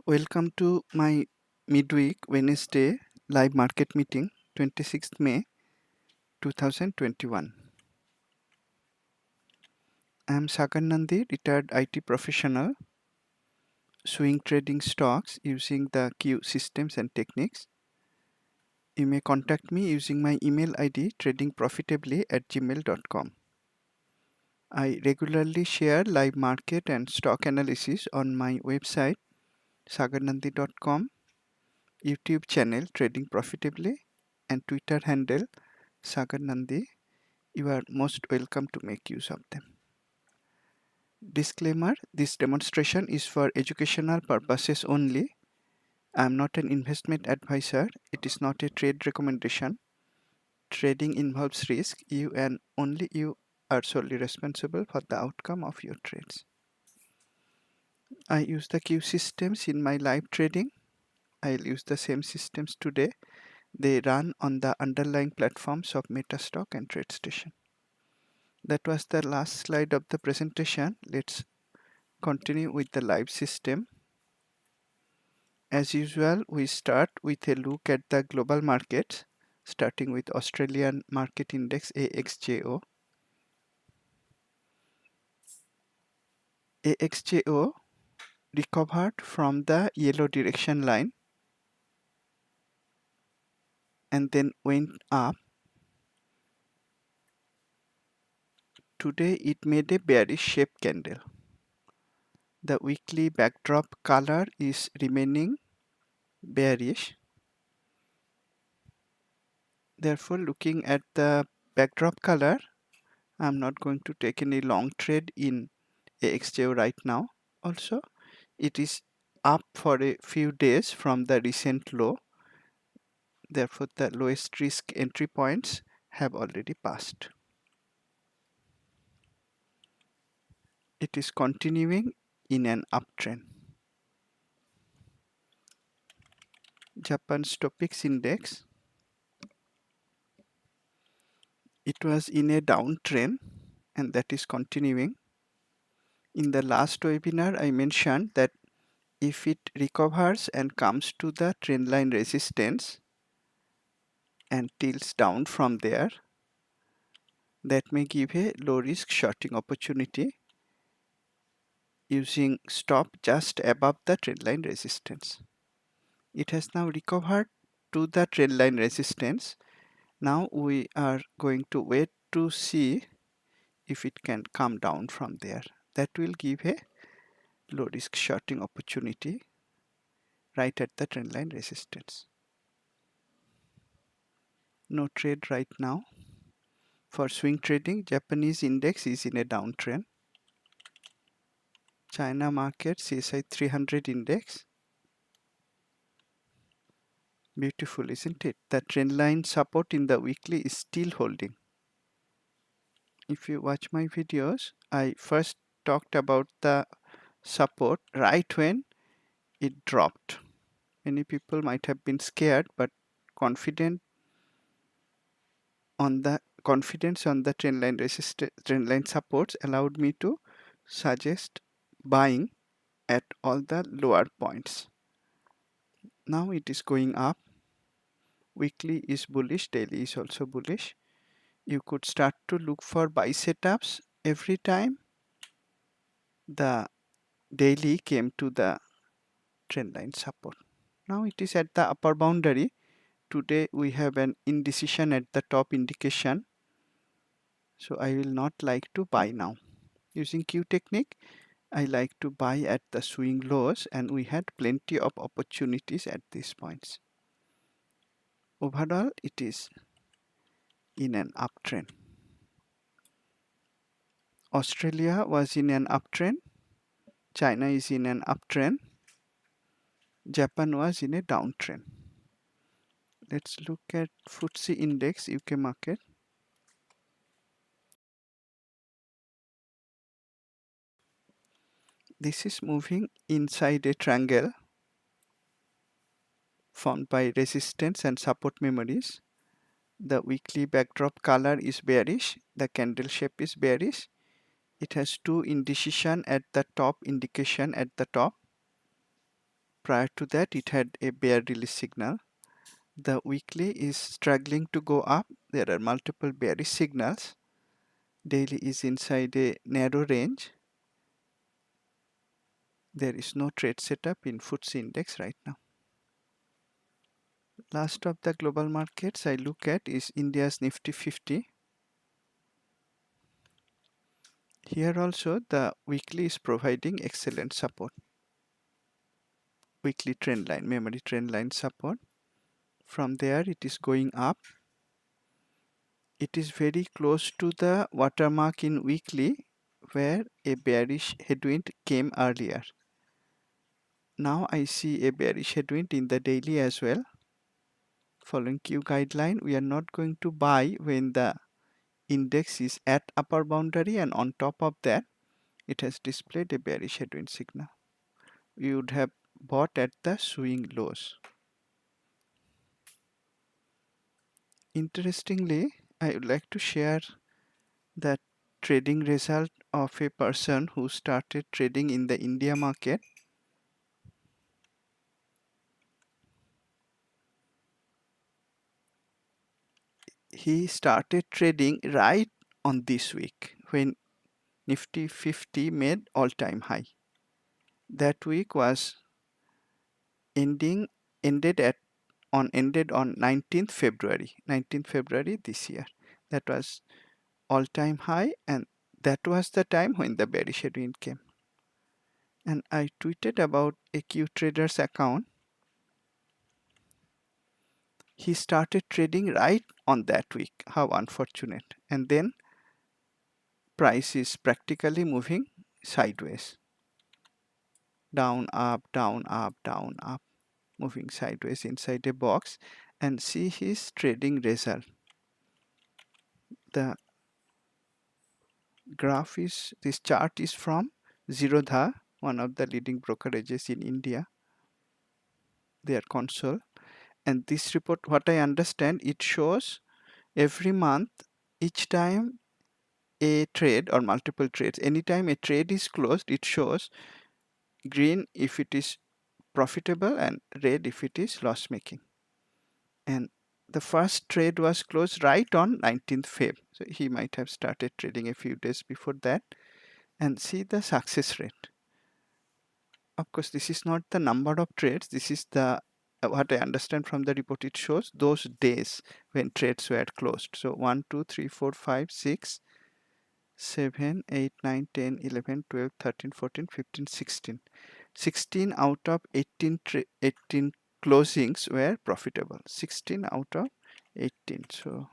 Welcome to my midweek Wednesday live market meeting, 26th May 2021. I am Sagar Nandi, retired IT professional, swing trading stocks using the Q systems and techniques. You may contact me using my email ID tradingprofitably@gmail.com. I regularly share live market and stock analysis on my website sagarnandi.com, YouTube channel Trading Profitably, and Twitter handle Sagar Nandi. You are most welcome to make use of them. Disclaimer: this demonstration is for educational purposes only. I am not an investment advisor. It is not a trade recommendation. Trading involves risk. You and only you are solely responsible for the outcome of your trades. I use the Q systems in my live trading. I'll use the same systems today. They run on the underlying platforms of Metastock and TradeStation. That was the last slide of the presentation. Let's continue with the live system. As usual, we start with a look at the global markets, starting with Australian market index AXJO. AXJO recovered from the yellow direction line and then went up. Today it made a bearish shape candle. The weekly backdrop color is remaining bearish. Therefore, looking at the backdrop color, I'm not going to take any long trade in AXJO right now. Also, it is up for a few days from the recent low. Therefore, the lowest risk entry points have already passed. It is continuing in an uptrend. Japan's Topix index, it was in a downtrend and that is continuing. In the last webinar, I mentioned that if it recovers and comes to the trendline resistance and tilts down from there, that may give a low risk shorting opportunity using stop just above the trendline resistance. It has now recovered to the trendline resistance. Now we are going to wait to see if it can come down from there. That will give a low risk shorting opportunity right at the trendline resistance. No trade right now. For swing trading, Japanese index is in a downtrend. China market CSI 300 index. Beautiful, isn't it? The trendline support in the weekly is still holding. If you watch my videos, I first talked about the support right when it dropped. Many people might have been scared, but confidence on the trendline supports allowed me to suggest buying at all the lower points. Now it is going up. Weekly is bullish, daily is also bullish. You could start to look for buy setups every time the daily came to the trendline support. Now it is at the upper boundary. Today we have an indecision at the top indication. So I will not like to buy now. Using Q technique, I like to buy at the swing lows and we had plenty of opportunities at these points. Overall, it is in an uptrend. Australia was in an uptrend. China is in an uptrend. Japan was in a downtrend. Let's look at FTSE index UK market. This is moving inside a triangle formed by resistance and support memories. The weekly backdrop color is bearish. The candle shape is bearish. It has two indecision at the top, indication at the top. Prior to that, it had a bear release signal. The weekly is struggling to go up. There are multiple bearish signals. Daily is inside a narrow range. There is no trade setup in FTSE index right now. Last of the global markets I look at is India's Nifty 50. Here also the weekly is providing excellent support. Weekly trend line, memory trend line support. From there it is going up. It is very close to the watermark in weekly where a bearish headwind came earlier. Now I see a bearish headwind in the daily as well. Following Q guideline, we are not going to buy when the index is at upper boundary, and on top of that it has displayed a bearish headwind signal. We would have bought at the swing lows. Interestingly, I would like to share the trading result of a person who started trading in the India market. He started trading right on this week when Nifty 50 made all-time high. That week was ended on 19th February this year. That was all-time high, and that was the time when the bearish headwind came. And I tweeted about a QTraders account. He started trading right on that week. How unfortunate. And then price is practically moving sideways. Down, up, down, up, down, up. Moving sideways inside a box. And see his trading result. The graph is, this chart is from Zerodha, one of the leading brokerages in India. Their console. And this report, what I understand, it shows every month, each time a trade or multiple trades, anytime a trade is closed, it shows green if it is profitable and red if it is loss making. And the first trade was closed right on 19th Feb. So he might have started trading a few days before that. And see the success rate. Of course, this is not the number of trades. This is the what I understand from the report. It shows those days when trades were closed. So 1, 2, 3, 4, 5, 6, 7, 8, 9, 10, 11, 12, 13, 14, 15, 16. 16 out of 18 closings were profitable. 16 out of 18. So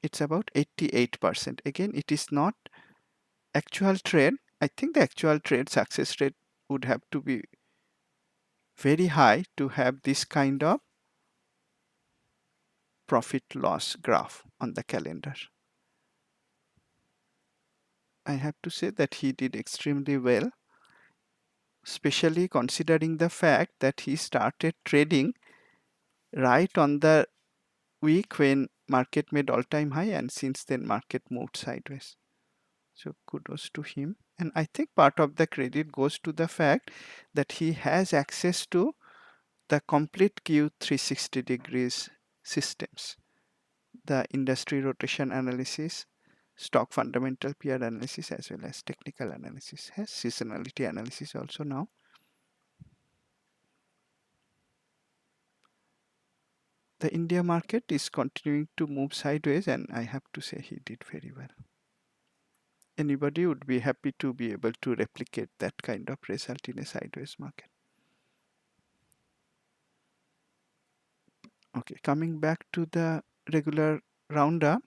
it's about 88%. Again, it is not actual trade. I think the actual trade success rate would have to be very high to have this kind of profit loss graph on the calendar. I have to say that he did extremely well, especially considering the fact that he started trading right on the week when market made all-time high, and since then market moved sideways. So kudos to him. And I think part of the credit goes to the fact that he has access to the complete Q360 degrees systems, the industry rotation analysis, stock fundamental PR analysis, as well as technical analysis, has seasonality analysis also now. The India market is continuing to move sideways, and I have to say he did very well. Anybody would be happy to be able to replicate that kind of result in a sideways market. Okay, coming back to the regular roundup,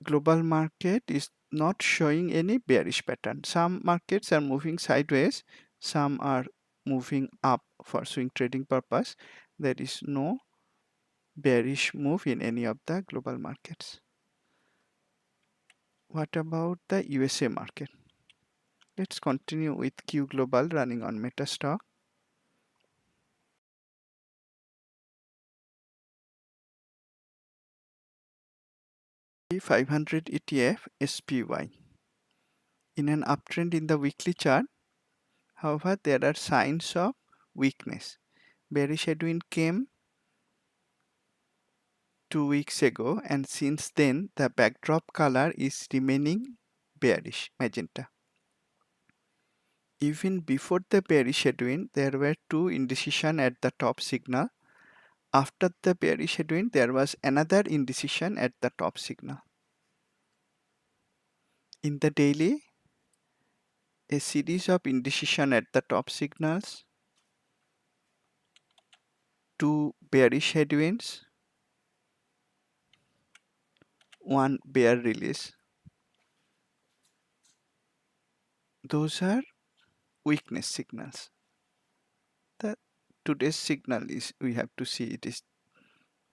global market is not showing any bearish pattern. Some markets are moving sideways, some are moving up for swing trading purpose. There is no bearish move in any of the global markets. What about the USA market? Let's continue with Q Global running on MetaStock. 500 ETF SPY. In an uptrend in the weekly chart, However, there are signs of weakness. Bearish headwind came 2 weeks ago, and since then the backdrop color is remaining bearish, magenta. Even before the bearish headwind, there were two indecision at the top signal. After the bearish headwind, there was another indecision at the top signal. In the daily, a series of indecision at the top signals, two bearish headwinds, one bear release. Those are weakness signals. The today's signal is, we have to see, it is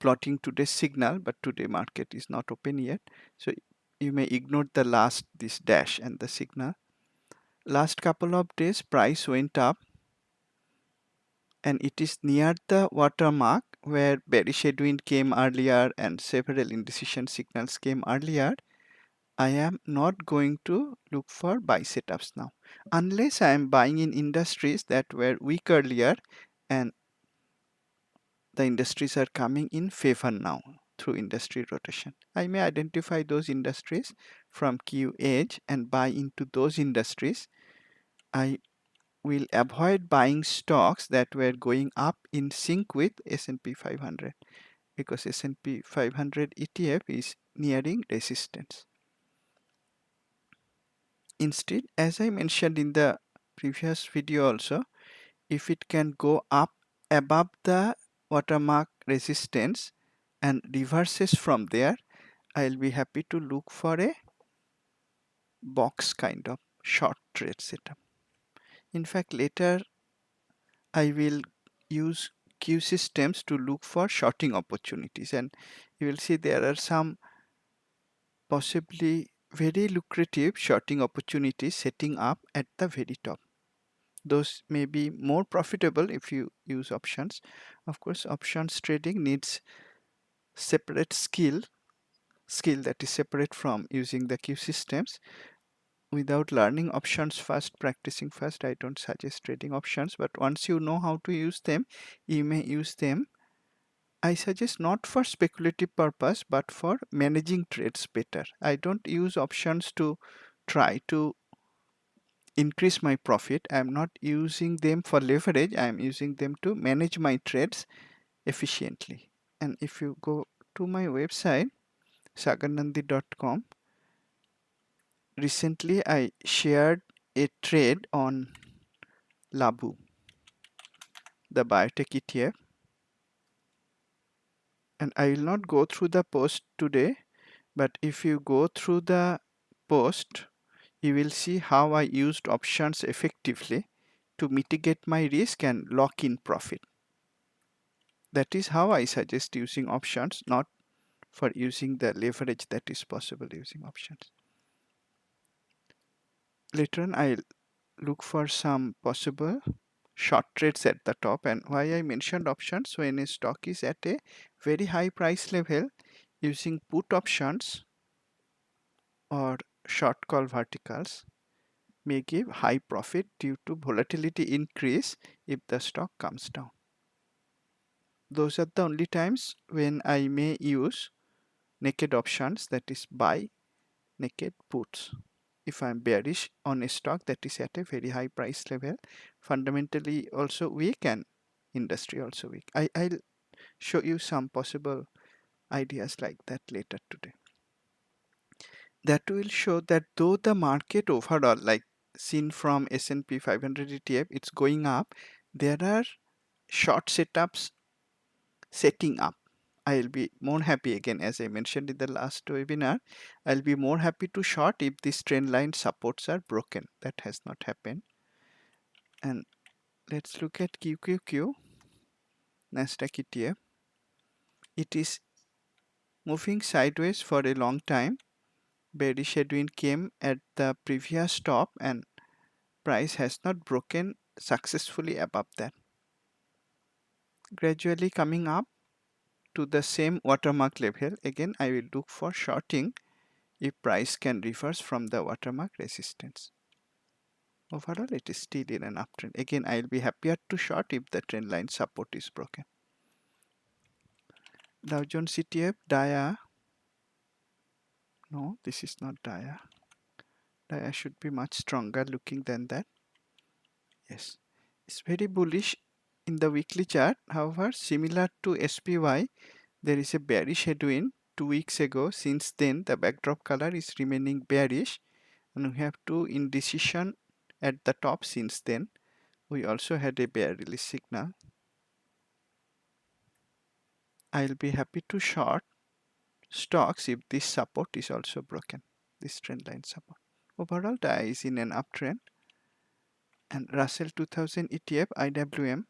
plotting today's signal, but today market is not open yet, so you may ignore the last, this dash and the signal. Last couple of days price went up, and it is near the watermark where bearish headwind came earlier and several indecision signals came earlier. I am not going to look for buy setups now, unless I am buying in industries that were weak earlier and the industries are coming in favor now through industry rotation. I may identify those industries from Q edge and buy into those industries. I will avoid buying stocks that were going up in sync with S&P 500, because S&P 500 ETF is nearing resistance. Instead, as I mentioned in the previous video also, if it can go up above the watermark resistance and reverses from there, I'll be happy to look for a box kind of short trade setup. In fact, later I will use Q systems to look for shorting opportunities, and you will see there are some possibly very lucrative shorting opportunities setting up at the very top. Those may be more profitable if you use options. Of course, options trading needs separate skill that is separate from using the Q systems. Without learning options first, practicing first, I don't suggest trading options, but once you know how to use them, you may use them. I suggest not for speculative purpose, but for managing trades better. I don't use options to try to increase my profit. I'm not using them for leverage. I'm using them to manage my trades efficiently. And if you go to my website, sagarnandi.com, recently I shared a trade on Labu, the biotech ETF, and I will not go through the post today, but if you go through the post, you will see how I used options effectively to mitigate my risk and lock in profit. That is how I suggest using options, not for using the leverage that is possible using options. Later on, I'll look for some possible short trades at the top. And why I mentioned options, when a stock is at a very high price level, using put options or short call verticals may give high profit due to volatility increase if the stock comes down. Those are the only times when I may use naked options, that is buy naked puts. If I'm bearish on a stock that is at a very high price level, fundamentally also weak and industry also weak. I'll show you some possible ideas like that later today. That will show that though the market overall, like seen from S&P 500 ETF, it's going up, there are short setups setting up. I'll be more happy, again as I mentioned in the last webinar, I'll be more happy to short if this trend line supports are broken. That has not happened. And let's look at QQQ, Nasdaq ETF. It is moving sideways for a long time. Bearish headwind came at the previous top and price has not broken successfully above that. Gradually coming up to the same watermark level. Again, I will look for shorting if price can reverse from the watermark resistance. Overall, it is still in an uptrend. Again, I'll be happier to short if the trend line support is broken. Dow Jones ETF, DIA. No, this is not DIA. DIA should be much stronger looking than that. Yes, it's very bullish in the weekly chart. However, similar to SPY, there is a bearish headwind 2 weeks ago. Since then, the backdrop color is remaining bearish, and we have two indecision at the top since then. We also had a bear release signal. I'll be happy to short stocks if this support is also broken, this trend line support. Overall, DIA is in an uptrend. And Russell 2000 ETF IWM.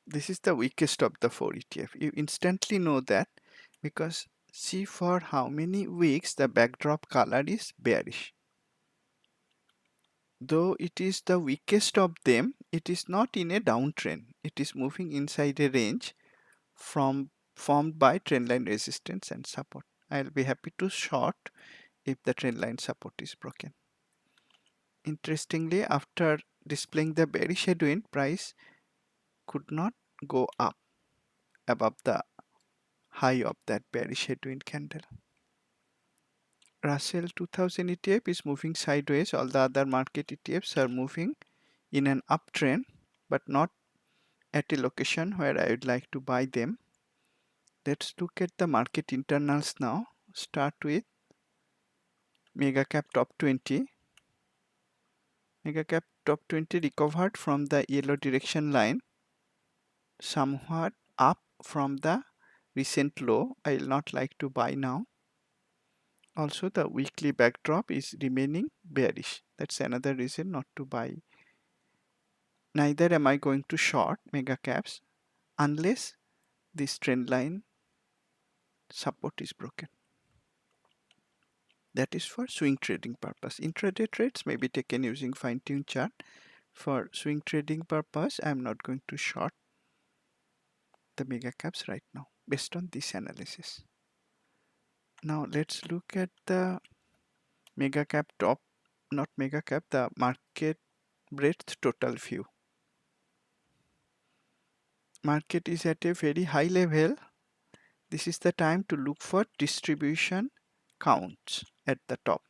This is the weakest of the 4 ETF. You instantly know that because see for how many weeks the backdrop color is bearish. Though it is the weakest of them, it is not in a downtrend. It is moving inside a range formed by trendline resistance and support. I'll be happy to short if the trendline support is broken. Interestingly, after displaying the bearish headwind, price could not go up above the high of that bearish headwind candle. Russell 2000 ETF is moving sideways. All the other market ETFs are moving in an uptrend, but not at a location where I would like to buy them. Let's look at the market internals now. Start with mega cap top 20. Mega cap top 20 recovered from the yellow direction line, somewhat up from the recent low. I will not like to buy now. Also, the weekly backdrop is remaining bearish. That's another reason not to buy. Neither am I going to short mega caps unless this trend line support is broken. That is for swing trading purpose. Intraday trades may be taken using fine-tuned chart. For swing trading purpose, I am not going to short the mega caps right now based on this analysis. Now let's look at the mega cap top, not mega cap, the market breadth total view. Market is at a very high level. This is the time to look for distribution counts at the top.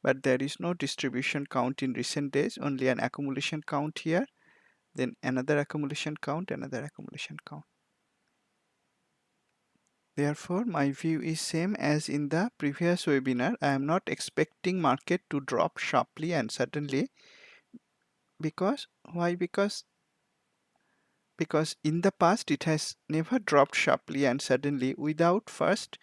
But there is no distribution count in recent days, only an accumulation count here, then another accumulation count, another accumulation count. Therefore, my view is same as in the previous webinar. I am not expecting market to drop sharply and suddenly. Because why? Because in the past it has never dropped sharply and suddenly without first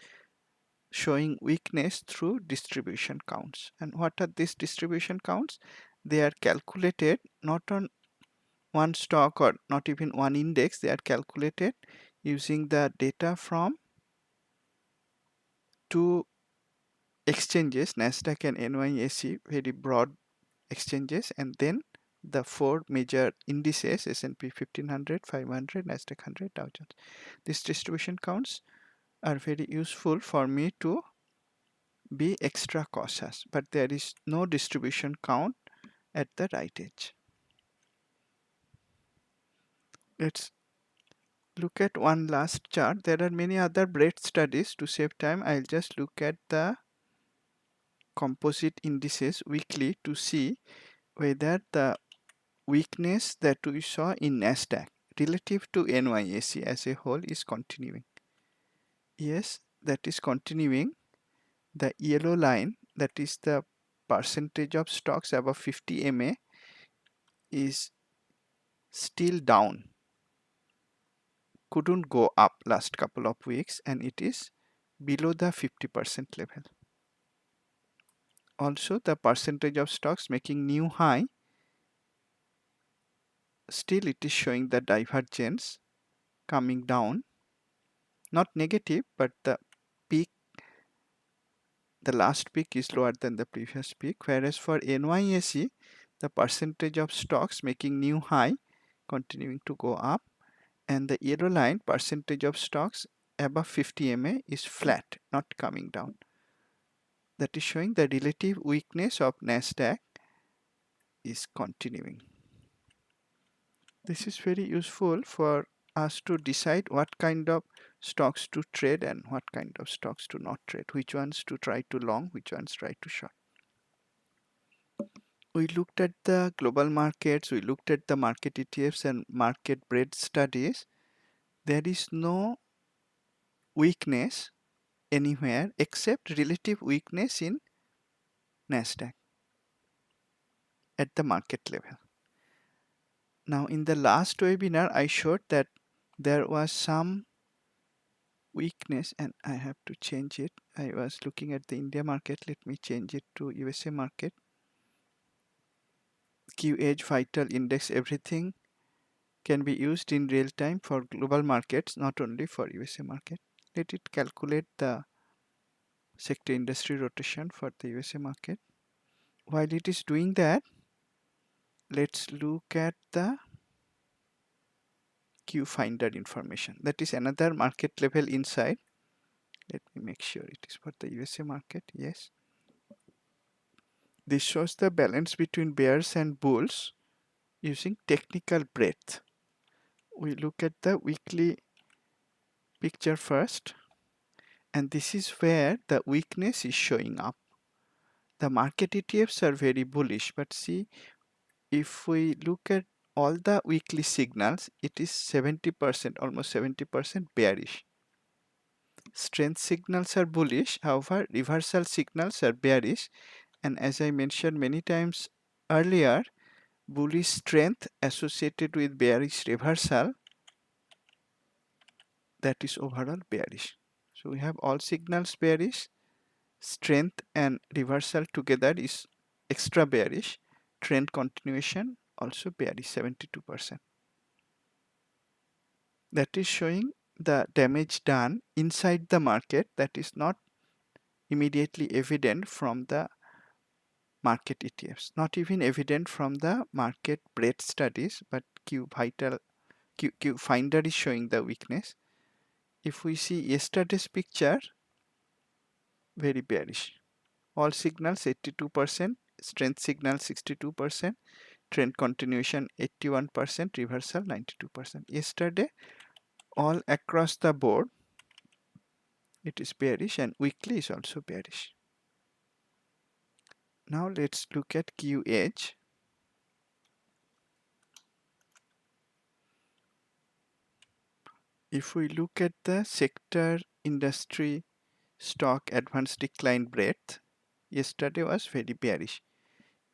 showing weakness through distribution counts. And what are these distribution counts? They are calculated not on one stock or not even one index. They are calculated using the data from two exchanges, Nasdaq and NYSE, very broad exchanges, and then the four major indices, S&P 1500, 500, Nasdaq 100, Dow Jones. These distribution counts are very useful for me to be extra cautious, but there is no distribution count at the right edge. Let's look at one last chart. There are many other breadth studies. To save time, I'll just look at the composite indices weekly to see whether the weakness that we saw in Nasdaq relative to NYSE as a whole is continuing. Yes, that is continuing. The yellow line, that is the percentage of stocks above 50 MA, is still down. Couldn't go up last couple of weeks, and it is below the 50% level. Also, the percentage of stocks making new high, still it is showing the divergence coming down. Not negative, but the peak, the last peak is lower than the previous peak. Whereas for NYSE, the percentage of stocks making new high continuing to go up, and the yellow line, percentage of stocks above 50 MA is flat, not coming down. That is showing the relative weakness of Nasdaq is continuing. This is very useful for us to decide what kind of stocks to trade and what kind of stocks to not trade, which ones to try to long, which ones try to short. We looked at the global markets, we looked at the market ETFs and market breadth studies. There is no weakness anywhere except relative weakness in Nasdaq at the market level. Now in the last webinar I showed that there was some weakness, and I have to change it. I was looking at the India market. Let me change it to USA market. QH, Vital, Index, everything can be used in real time for global markets, not only for USA market. Let it calculate the sector industry rotation for the USA market. While it is doing that, let's look at the Q Finder information. That is another market level insight. Let me make sure it is for the USA market. Yes. This shows the balance between bears and bulls using technical breadth. We look at the weekly picture first, and this is where the weakness is showing up. The market ETFs are very bullish, but see, if we look at all the weekly signals, it is 70%, almost 70% bearish. Strength signals are bullish, however, reversal signals are bearish, and as I mentioned many times earlier, bullish strength associated with bearish reversal, that is overall bearish. So we have all signals bearish, strength and reversal together is extra bearish, trend continuation also bearish 72%. That is showing the damage done inside the market that is not immediately evident from the market ETFs, not even evident from the market breadth studies, but Q Finder is showing the weakness. If we see yesterday's picture, very bearish. All signals 82%, strength signal 62%, trend continuation 81%, reversal 92%. Yesterday, all across the board, it is bearish, and weekly is also bearish. Now let's look at QH. If we look at the sector industry stock advanced decline breadth, yesterday was very bearish.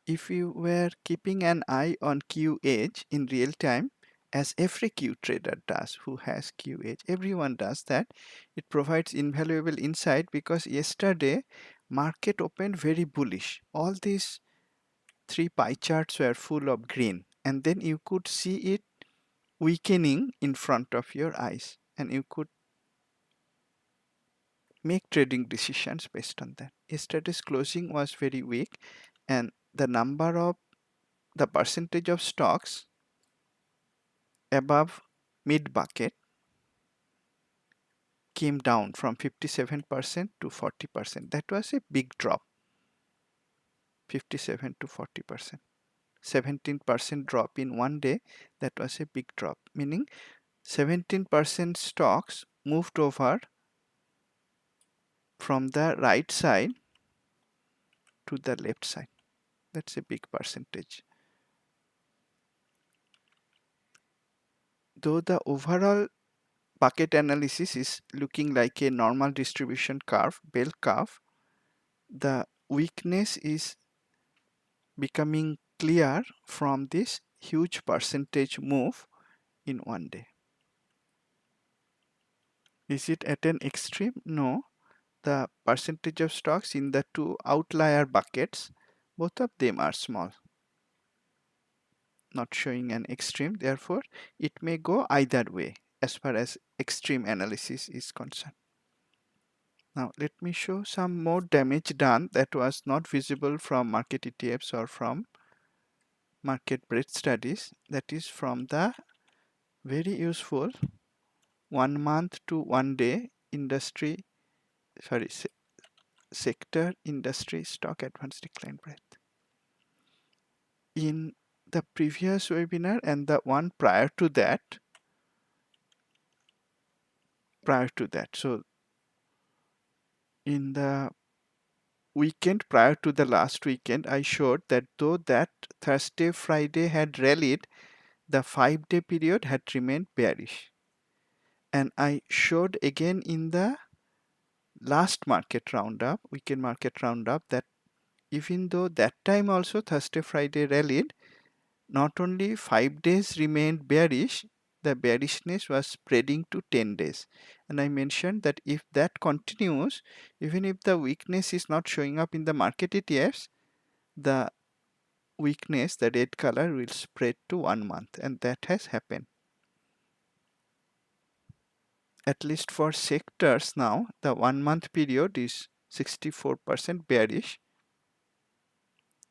If you were keeping an eye on QH in real time, as every Q trader does who has QH, everyone does that, it provides invaluable insight because yesterday market opened very bullish. All these three pie charts were full of green, and then you could see it weakening in front of your eyes, and you could make trading decisions based on that. Yesterday's closing was very weak, and the percentage of stocks above mid bucket came down from 57% to 40%. That was a big drop. 57 to 40%. 17% drop in one day. That was a big drop, meaning 17% stocks moved over from the right side to the left side. That's a big percentage. Though the overall bucket analysis is looking like a normal distribution curve, bell curve, the weakness is becoming clear from this huge percentage move in one day. Is it at an extreme? No. The percentage of stocks in the two outlier buckets, both of them are small, not showing an extreme. Therefore, it may go either way as far as extreme analysis is concerned. Now, let me show some more damage done that was not visible from market ETFs or from market breadth studies. That is from the very useful 1 month to 1 day industry, sorry, sector, industry, stock, advanced decline breadth. In the previous webinar and the one prior to that, so in the weekend prior to the last weekend, I showed that though that Thursday, Friday had rallied, the 5-day period had remained bearish. And I showed again in the last market roundup, weekend market roundup, that even though that time also Thursday, Friday rallied, not only 5 days remained bearish, the bearishness was spreading to 10 days. And I mentioned that if that continues, even if the weakness is not showing up in the market ETFs, the weakness, the red color, will spread to 1 month, and that has happened. At least for sectors now, the 1 month period is 64% bearish.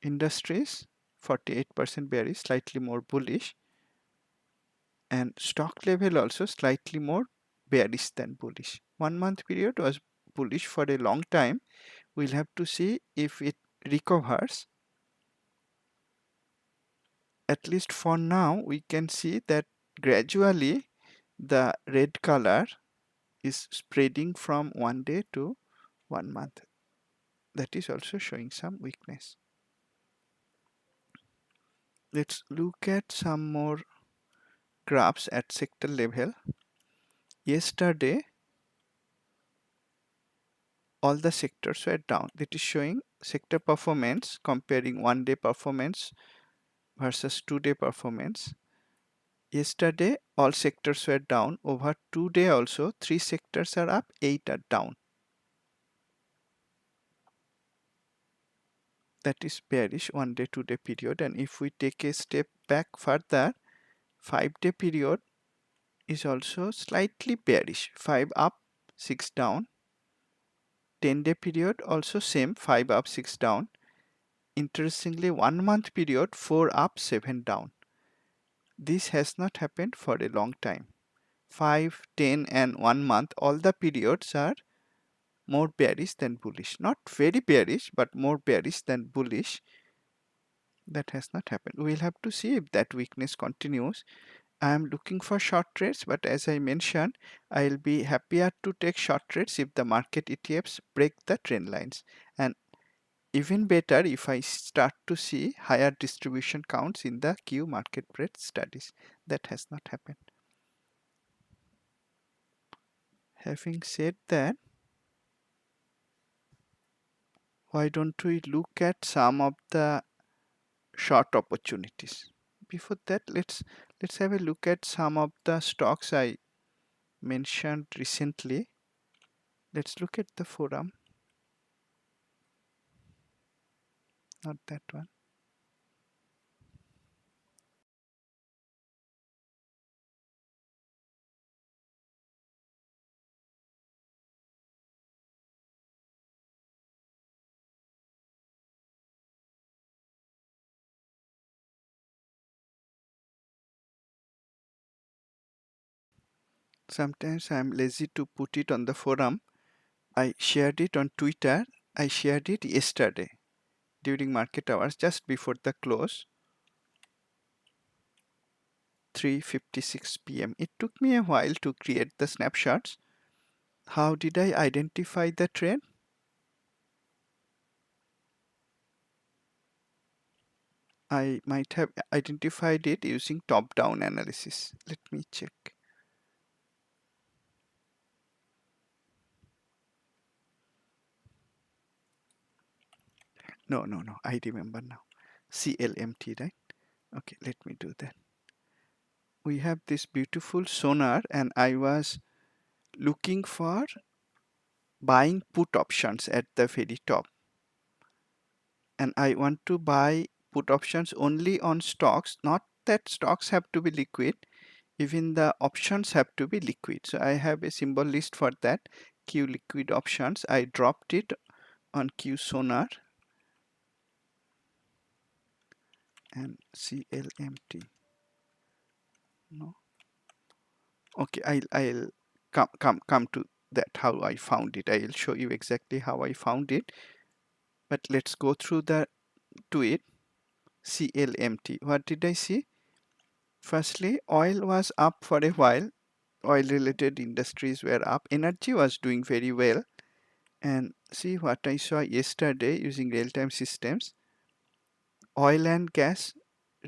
Industries 48% bearish, slightly more bullish, and stock level also slightly more bearish than bullish. 1 month period was bullish for a long time. We'll have to see if it recovers. At least for now, we can see that gradually the red color is spreading from 1 day to 1 month. That is also showing some weakness. Let's look at some more graphs at sector level. Yesterday, all the sectors were down. That is showing sector performance, comparing 1 day performance versus 2 day performance. Yesterday, all sectors were down. Over 2 day also, 3 sectors are up, 8 are down. That is bearish 1 day, 2 day period. And if we take a step back further, 5-day period is also slightly bearish. 5 up, 6 down. 10-day period also same, 5 up, 6 down. Interestingly, 1 month period, 4 up, 7 down. This has not happened for a long time. 5, 10 and 1 month, all the periods are more bearish than bullish. Not very bearish, but more bearish than bullish. That has not happened. We'll have to see if that weakness continues. I am looking for short trades, but as I mentioned, I'll be happier to take short trades if the market ETFs break the trend lines. And even better if I start to see higher distribution counts in the Q market breadth studies. That has not happened. Having said that, why don't we look at some of the short opportunities? Before that, let's have a look at some of the stocks I mentioned recently. Let's look at the forum. Not that one. Sometimes I'm lazy to put it on the forum. I shared it on Twitter. I shared it yesterday during market hours, just before the close, 3:56 p.m. It took me a while to create the snapshots. How did I identify the trend? I might have identified it using top-down analysis. Let me check. No, I remember now. CLMT, right? Okay, let me do that. We have this beautiful sonar, and I was looking for buying put options at the very top. And I want to buy put options only on stocks, not that stocks have to be liquid, even the options have to be liquid. So I have a symbol list for that. Q liquid options. I dropped it on Q sonar and CLMT. No. Okay, I'll come to that how I found it. I will show you exactly how I found it. But let's go through the to it. CLMT. What did I see? Firstly, oil was up for a while. Oil related industries were up. Energy was doing very well. And see what I saw yesterday using real-time systems. Oil and gas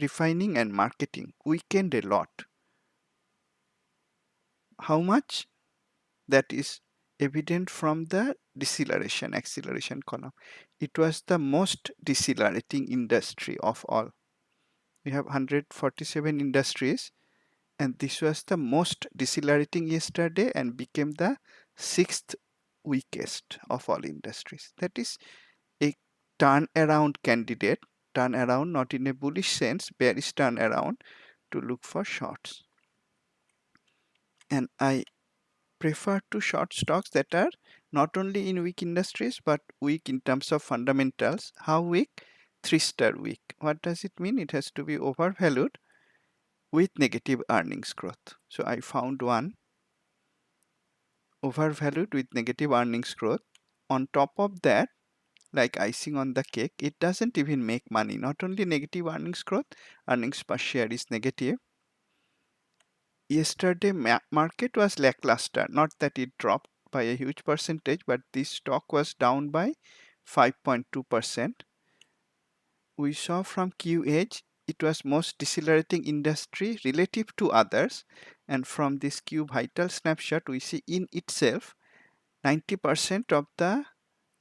refining and marketing weakened a lot. How much? That is evident from the deceleration acceleration column. It was the most decelerating industry of all. We have 147 industries, and this was the most decelerating yesterday and became the sixth weakest of all industries. That is a turnaround candidate, turnaround not in a bullish sense, bearish turnaround to look for shorts. And I prefer to short stocks that are not only in weak industries but weak in terms of fundamentals. How weak? 3-star weak. What does it mean? It has to be overvalued with negative earnings growth. So I found one overvalued with negative earnings growth. On top of that, like icing on the cake, it doesn't even make money. Not only negative earnings growth, earnings per share is negative. Yesterday market was lackluster, not that it dropped by a huge percentage, but this stock was down by 5.2%. We saw from QH it was most decelerating industry relative to others, and from this Q vital snapshot we see in itself 90% of the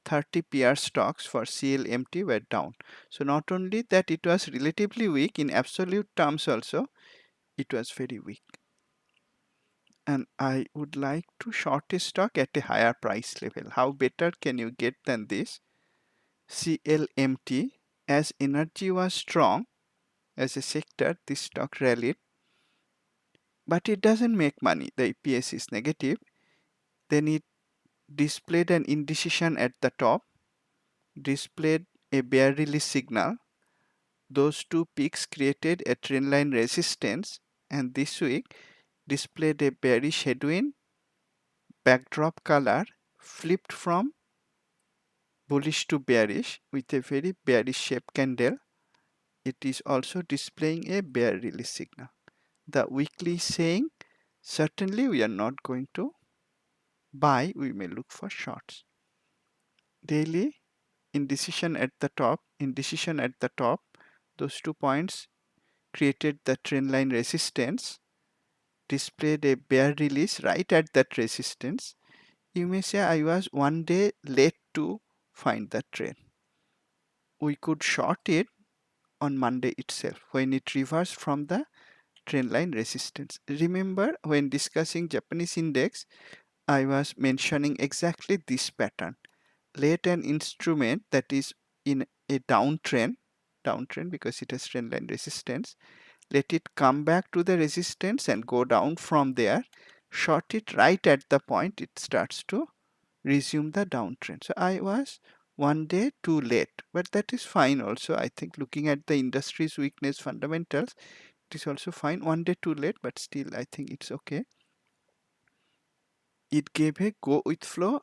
30 PR stocks for CLMT were down. So not only that it was relatively weak, in absolute terms also it was very weak. And I would like to short a stock at a higher price level. How better can you get than this? CLMT, as energy was strong as a sector, this stock rallied, but it doesn't make money. The EPS is negative. Then it displayed an indecision at the top, displayed a bear release signal. Those two peaks created a trendline resistance, and this week displayed a bearish headwind. Backdrop color flipped from bullish to bearish with a very bearish shape candle. It is also displaying a bear release signal. The weekly is saying certainly we are not going to buy, we may look for shorts. Daily indecision at the top, indecision at the top, those 2 points created the trendline resistance, displayed a bear release right at that resistance. You may say I was one day late to find the trend. We could short it on Monday itself when it reversed from the trendline resistance. Remember, when discussing Japanese index, I was mentioning exactly this pattern. Let an instrument that is in a downtrend because it has trendline resistance, let it come back to the resistance and go down from there, short it right at the point it starts to resume the downtrend. So I was one day too late, but that is fine also. I think looking at the industry's weakness fundamentals, it is also fine. One day too late, but still I think it's okay. It gave a go with flow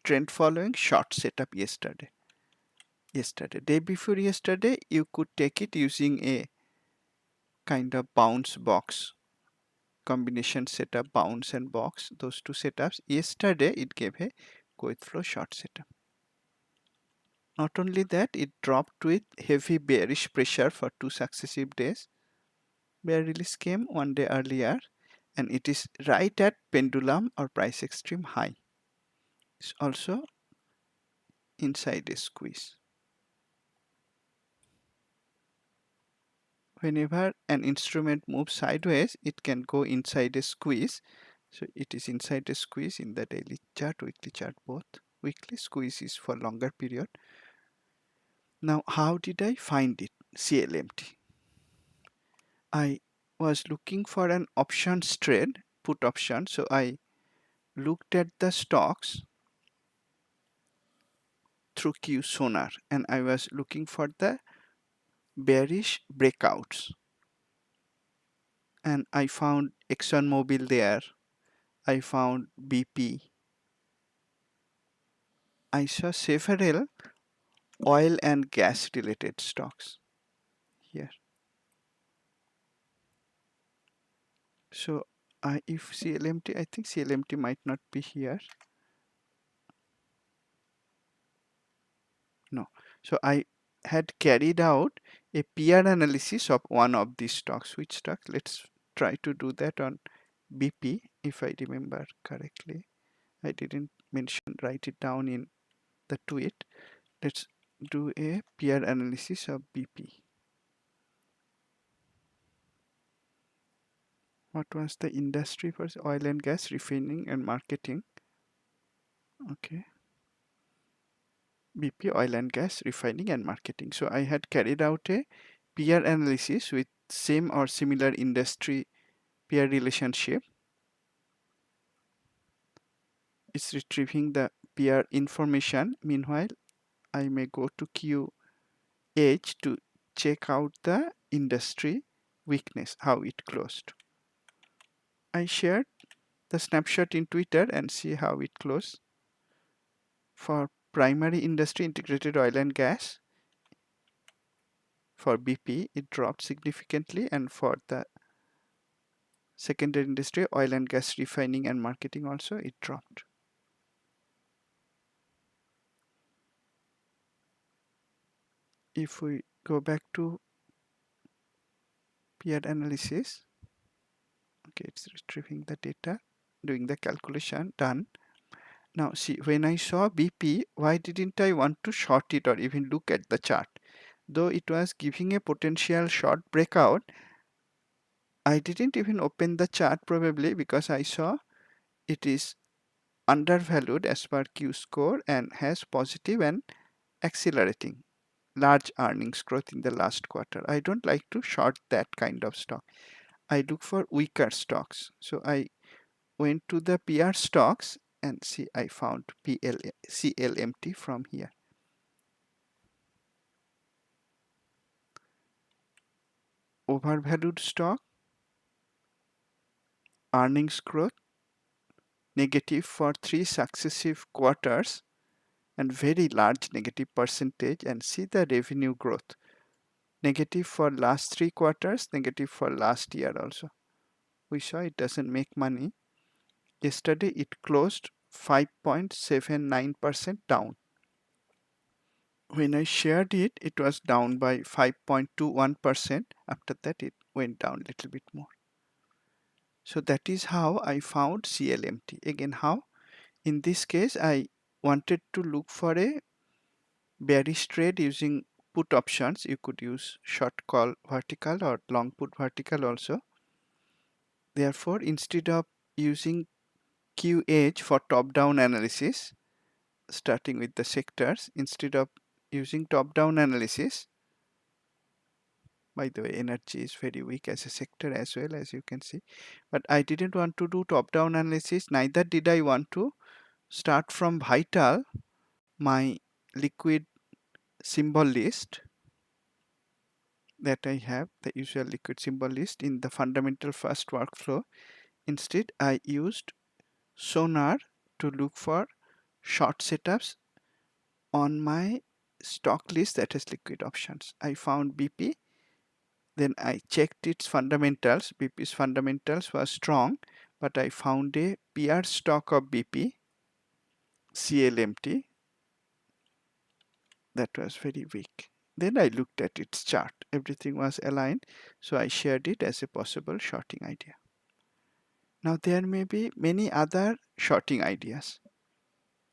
trend following short setup yesterday. Day before yesterday, you could take it using a kind of bounce box combination setup, bounce and box, those two setups. Yesterday it gave a go with flow short setup. Not only that, it dropped with heavy bearish pressure for 2 successive days. Bear release came one day earlier, and it is right at pendulum or price extreme high. It's also inside a squeeze. Whenever an instrument moves sideways, it can go inside a squeeze. So it is inside a squeeze in the daily chart, weekly chart both. Weekly squeeze is for longer period. Now, how did I find it? CLMT. I was looking for an options trade, put option. So I looked at the stocks through Q sonar, and I was looking for the bearish breakouts. And I found ExxonMobil there. I found BP. I saw several oil and gas related stocks here. So if CLMT, I think CLMT might not be here. No. So I had carried out a peer analysis of one of these stocks. Which stock? Let's try to do that on BP, if I remember correctly. I didn't write it down in the tweet. Let's do a peer analysis of BP. What was the industry for oil and gas refining and marketing? Okay. BP, oil and gas refining and marketing. So I had carried out a peer analysis with same or similar industry peer relationship. It's retrieving the peer information. Meanwhile, I may go to QH to check out the industry weakness, how it closed. I shared the snapshot in Twitter and see how it closed. For primary industry, integrated oil and gas, for BP, it dropped significantly, and for the secondary industry, oil and gas refining and marketing also, it dropped. If we go back to peer analysis, okay, it's retrieving the data, doing the calculation, done. Now see, when I saw BP, why didn't I want to short it or even look at the chart? Though it was giving a potential short breakout, I didn't even open the chart probably because I saw it is undervalued as per Q score and has positive and accelerating large earnings growth in the last quarter. I don't like to short that kind of stock. I look for weaker stocks. So I went to the PR stocks and see I found CLMT from here. Overvalued stock, earnings growth negative for 3 successive quarters and very large negative percentage, and see the revenue growth negative for last 3 quarters, negative for last year also. We saw it doesn't make money. Yesterday it closed 5.79% down. When I shared it, it was down by 5.21%. After that, it went down a little bit more. So that is how I found CLMT. Again, how? In this case, I wanted to look for a bearish trade using put options. You could use short call vertical or long put vertical also. Therefore, instead of using QH for top-down analysis, starting with the sectors, instead of using top-down analysis, by the way, energy is very weak as a sector as well, as you can see. But I didn't want to do top-down analysis, neither did I want to start from Vital, my liquid symbol list that I have, the usual liquid symbol list in the fundamental first workflow. Instead, I used Sonar to look for short setups on my stock list that has liquid options. I found BP, then I checked its fundamentals. BP's fundamentals were strong, but I found a PR stock of BP, CLMT, that was very weak. Then I looked at its chart. Everything was aligned, so I shared it as a possible shorting idea. Now there may be many other shorting ideas,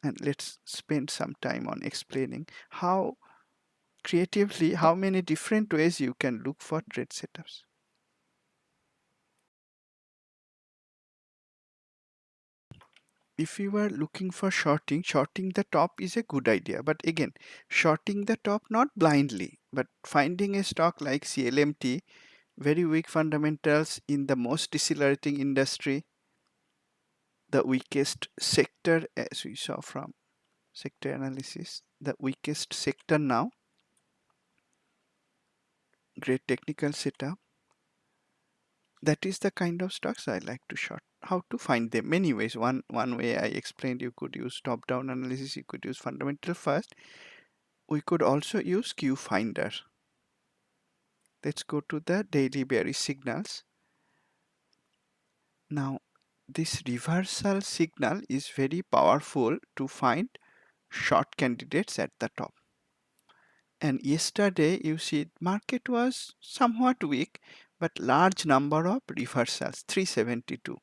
and let's spend some time on explaining how creatively, how many different ways you can look for trade setups. If you are looking for shorting, shorting the top is a good idea. But again, shorting the top not blindly, but finding a stock like CLMT, very weak fundamentals in the most decelerating industry, the weakest sector, as we saw from sector analysis, the weakest sector now, great technical setup. That is the kind of stocks I like to short. How to find them? Many ways. One way I explained, you could use top-down analysis, you could use fundamental first. We could also use Q finder. Let's go to the daily bearish signals. Now, this reversal signal is very powerful to find short candidates at the top. And yesterday you see market was somewhat weak, but large number of reversals, 372.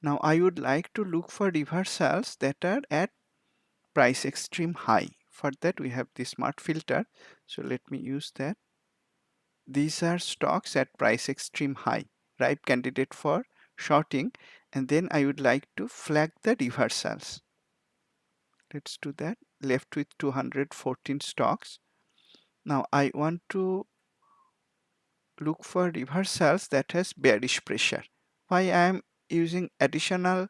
Now I would like to look for reversals that are at price extreme high. For that we have the smart filter. So let me use that. These are stocks at price extreme high, ripe candidate for shorting, and then I would like to flag the reversals. Let's do that. Left with 214 stocks. Now I want to look for reversals that has bearish pressure. Why I am using additional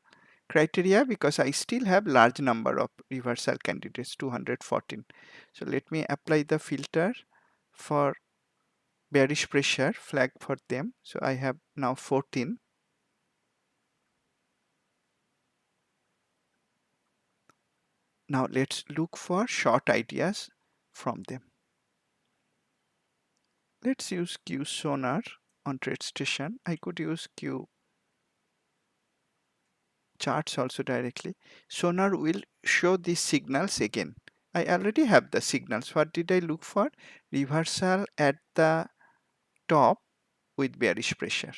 criteria? Because I still have large number of reversal candidates, 214. So let me apply the filter for bearish pressure flag for them. So I have now 14. Now let's look for short ideas from them. Let's use Q sonar on TradeStation. I could use Q charts also directly. Sonar will show these signals again. I already have the signals. What did I look for? Reversal at the top with bearish pressure.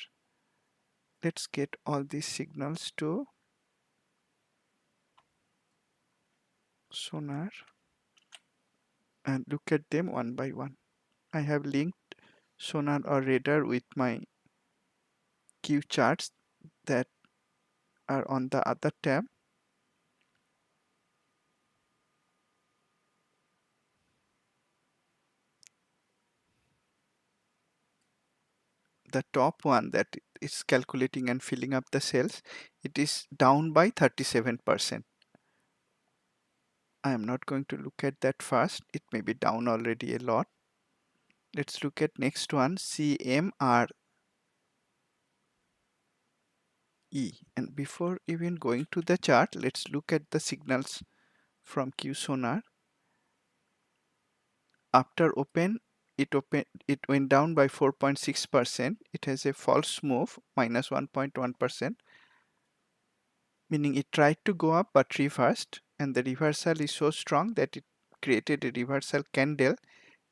Let's get all these signals to Sonar and look at them one by one. I have linked Sonar or Radar with my Q charts that are on the other tab. The top one that is calculating and filling up the cells, it is down by 37%. I am not going to look at that first. It may be down already a lot. Let's look at next one, CMRE. And before even going to the chart, let's look at the signals from Q sonar. After it went down by 4.6%. It has a false move, minus 1.1%, meaning it tried to go up but reversed, and the reversal is so strong that it created a reversal candle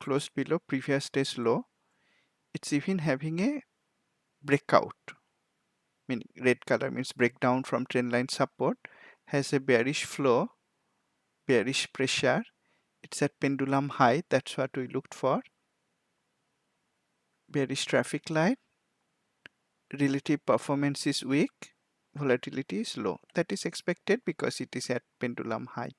closed below previous day's low. It's even having a breakout, meaning red color means breakdown from trendline support, has a bearish flow, bearish pressure. It's at pendulum high, that's what we looked for. Bearish traffic light, relative performance is weak, volatility is low. That is expected because it is at pendulum high.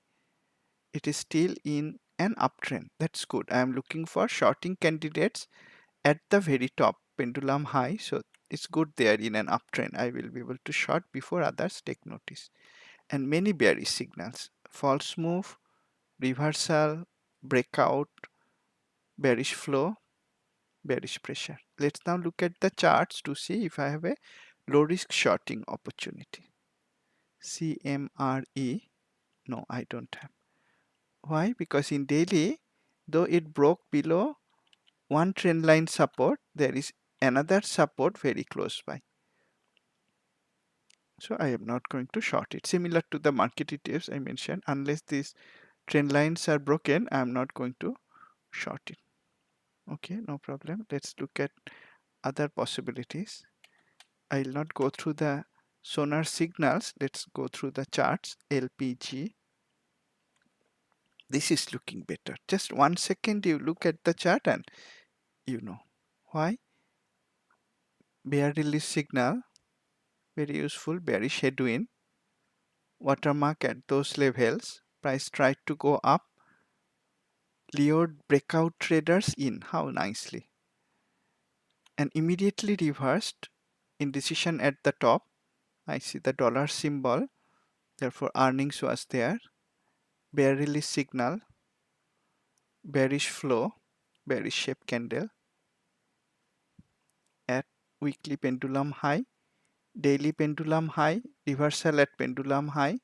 It is still in an uptrend. That's good. I am looking for shorting candidates at the very top, pendulum high. So it's good there in an uptrend. I will be able to short before others take notice. And many bearish signals, false move, reversal, breakout, bearish flow, bearish pressure. Let's now look at the charts to see if I have a low risk shorting opportunity. CMRE, no, I don't have. Why? Because in daily, though it broke below one trend line support, there is another support very close by. So I am not going to short it. Similar to the market ETFs I mentioned, unless these trend lines are broken, I am not going to short it. Okay, no problem. Let's look at other possibilities. I'll not go through the sonar signals. Let's go through the charts. LPG. This is looking better. Just 1 second you look at the chart and you know. Why? Bear release signal, very useful, bearish headwind, watermark at those levels, price tried to go up, lured breakout traders in, how nicely, and immediately reversed, indecision at the top. I see the dollar symbol, therefore earnings was there, bear release signal, bearish flow, bearish shape candle at weekly pendulum high, daily pendulum high, reversal at pendulum high,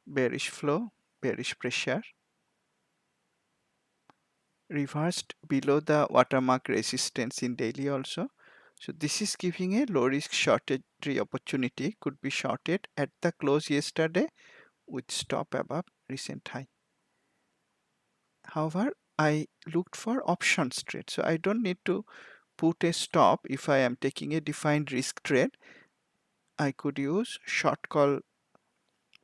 bearish flow, bearish pressure, reversed below the watermark resistance in daily also. So this is giving a low risk short entry opportunity, could be shorted at the close yesterday with stop above recent high. However, I looked for options trade, so I don't need to put a stop if I am taking a defined risk trade. I could use short call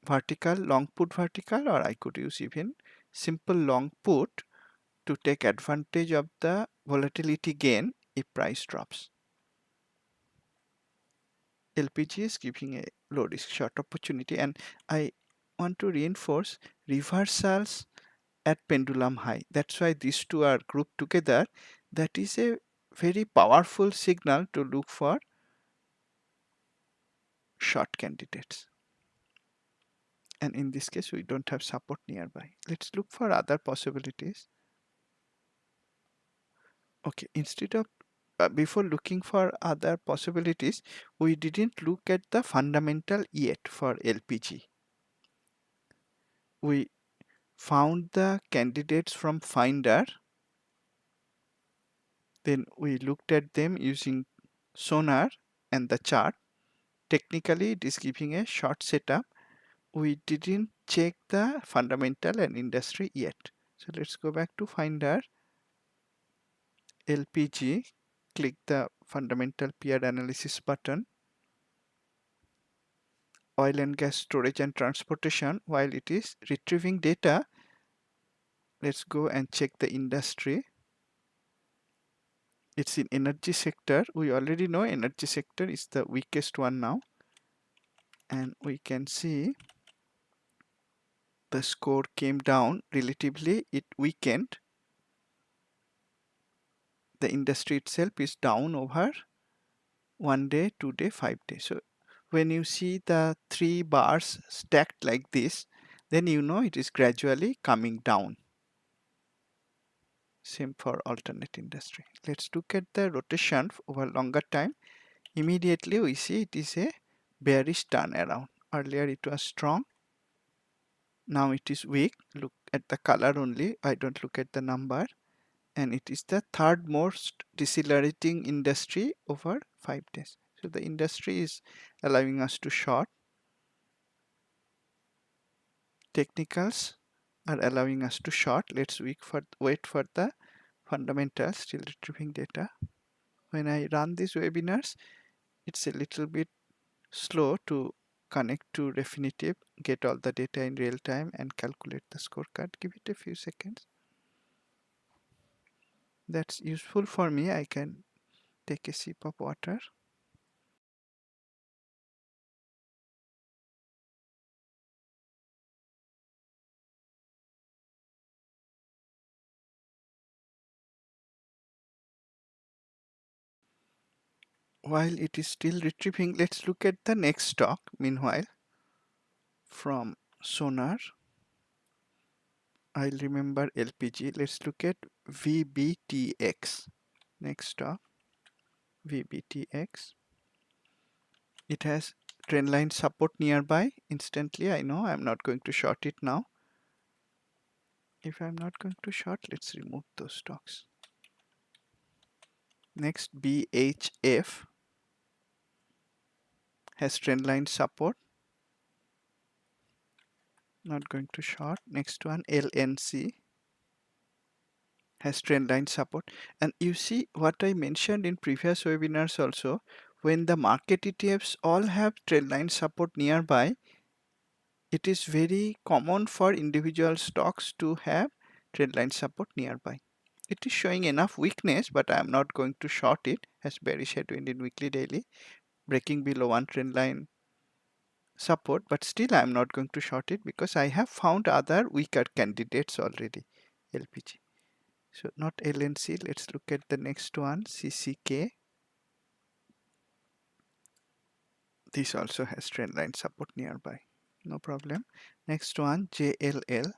vertical, long put vertical, or I could use even simple long put to take advantage of the volatility gain if price drops. LPG is giving a low risk short opportunity, and I want to reinforce reversals at pendulum high. That's why these two are grouped together. That is a very powerful signal to look for short candidates. And in this case, we don't have support nearby. Let's look for other possibilities. Okay, instead of before looking for other possibilities, we didn't look at the fundamental yet for LPG. We found the candidates from Finder, then we looked at them using sonar and the chart. Technically, it is giving a short setup. We didn't check the fundamental and industry yet. So let's go back to Finder, LPG, click the fundamental peer analysis button, oil and gas storage and transportation. While it is retrieving data, let's go and check the industry. It's in energy sector. We already know energy sector is the weakest one now, and we can see the score came down relatively. It weakened. The industry itself is down over 1 day, 2 day, 5 days. So when you see the 3 bars stacked like this, then you know it is gradually coming down. Same for alternate industry. Let's look at the rotation over longer time. Immediately we see it is a bearish turnaround. Earlier it was strong. Now it is weak. Look at the color only. I don't look at the number. And it is the third most decelerating industry over 5 days. So the industry is allowing us to short. Technicals are allowing us to short. Let's wait for the fundamentals, still retrieving data. When I run these webinars, it's a little bit slow to connect to Refinitiv, get all the data in real time and calculate the scorecard. Give it a few seconds. That's useful for me. I can take a sip of water. While it is still retrieving, let's look at the next stock. Meanwhile, from Sonar, I'll remember LPG. Let's look at VBTX. Next stock, VBTX. It has trendline support nearby. Instantly, I know I'm not going to short it now. If I'm not going to short, let's remove those stocks. Next, BHF has trendline support. Not going to short. Next one, LNC has trendline support. And you see what I mentioned in previous webinars also, when the market ETFs all have trendline support nearby, it is very common for individual stocks to have trendline support nearby. It is showing enough weakness, but I am not going to short it as bearish headwind in weekly daily, breaking below one trend line support, but still I am not going to short it because I have found other weaker candidates already. LPG. So not LNC. Let's look at the next one, CCK. This also has trend line support nearby. No problem. Next one, JLL.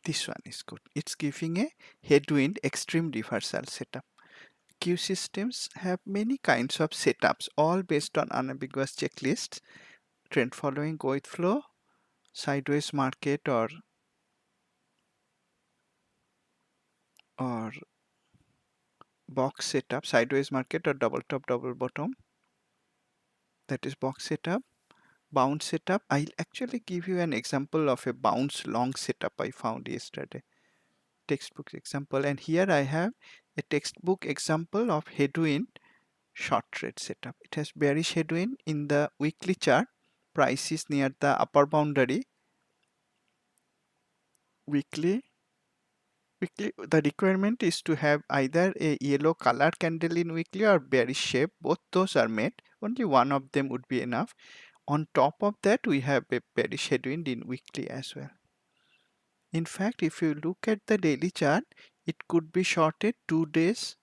This one is good. It's giving a headwind extreme reversal setup. Q systems have many kinds of setups, all based on unambiguous checklists, trend following, go with flow, sideways market, or box setup, sideways market or double top, double bottom. That is box setup. Bounce setup. I'll actually give you an example of a bounce long setup I found yesterday. Textbook example, and here I have a textbook example of headwind short trade setup. It has bearish headwind in the weekly chart. Price is near the upper boundary. Weekly, the requirement is to have either a yellow color candle in weekly or bearish shape. Both those are met. Only one of them would be enough. On top of that, we have a bearish headwind in weekly as well. In fact, if you look at the daily chart, it could be shorted 2 days,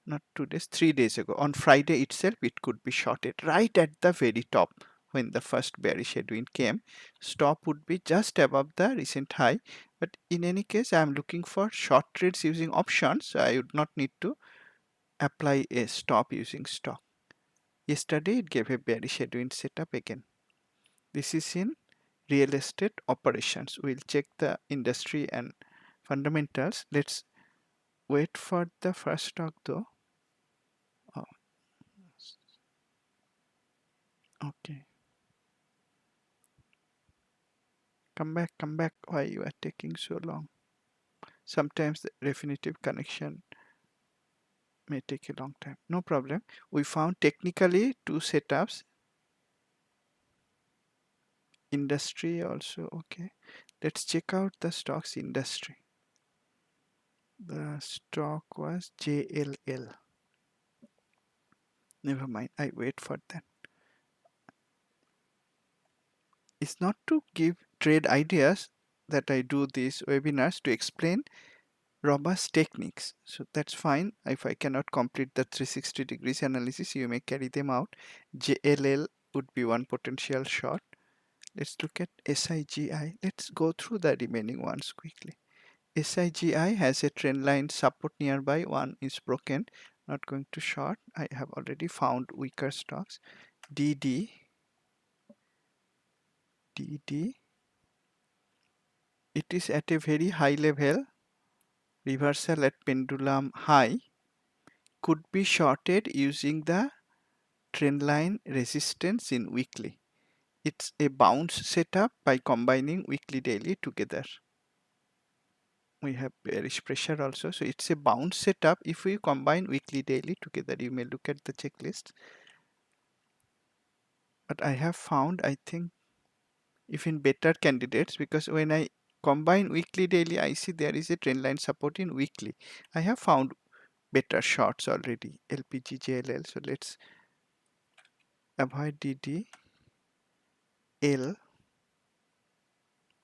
not 2 days, 3 days ago. On Friday itself, it could be shorted right at the very top when the first bearish headwind came. Stop would be just above the recent high. But in any case, I am looking for short trades using options, so I would not need to apply a stop using stock. Yesterday, it gave a bearish headwind setup again. This is in real estate operations. We'll check the industry and fundamentals. Let's wait for the first stock though. Oh, okay. Come back, come back. Why you are taking so long? Sometimes the definitive connection may take a long time. No problem. We found technically two setups. Industry also okay. Let's check out the stocks industry. The stock was JLL. Never mind. I wait for that. It's not to give trade ideas that I do these webinars to explain robust techniques. So that's fine. If I cannot complete the 360 degrees analysis, you may carry them out. JLL would be one potential short. Let's look at SIGI. Let's go through the remaining ones quickly. SIGI has a trend line support nearby. One is broken. Not going to short. I have already found weaker stocks. DD. It is at a very high level. Reversal at pendulum high. Could be shorted using the trendline resistance in weekly. It's a bounce setup by combining weekly daily together. We have bearish pressure also, so it's a bounce setup if we combine weekly daily together. You may look at the checklist, but I have found, I think, even better candidates, because when I combine weekly daily, I see there is a trendline support in weekly. I have found better shorts already. LPG JLL. So let's avoid DD. L.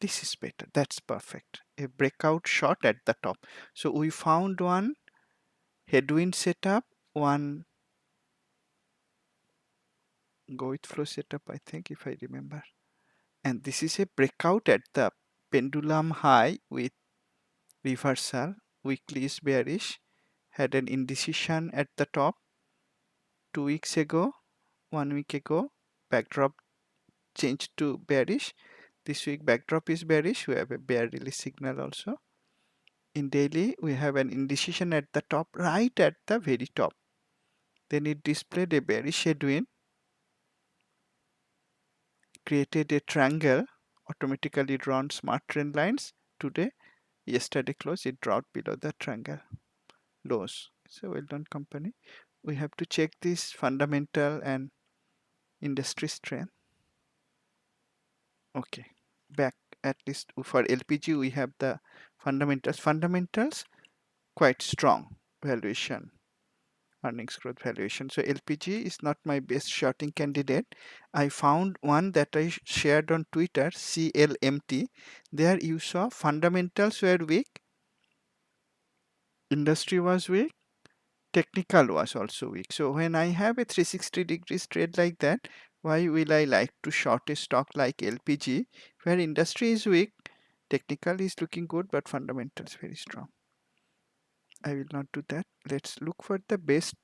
This is better. That's perfect. A breakout short at the top. So we found one headwind setup, one go with flow setup, I think, if I remember. And this is a breakout at the pendulum high with reversal. Weekly is bearish. Had an indecision at the top 2 weeks ago, 1 week ago. Backdrop changed to bearish. This week backdrop is bearish. We have a bear release signal also. In daily, we have an indecision at the top, right at the very top. Then it displayed a bearish headwind, created a triangle, automatically drawn smart trend lines. Today, yesterday close, it dropped below the triangle lows. So well done, company. We have to check this fundamental and industry strength. Okay, back at least for LPG, we have the fundamentals. Fundamentals quite strong. Valuation, earnings growth, valuation. So LPG is not my best shorting candidate. I found one that I shared on Twitter, CLMT. There you saw fundamentals were weak, industry was weak, technical was also weak. So when I have a 360 degrees trade like that, why will I like to short a stock like LPG where industry is weak, technical is looking good, but fundamentals very strong. I will not do that. Let's look for the best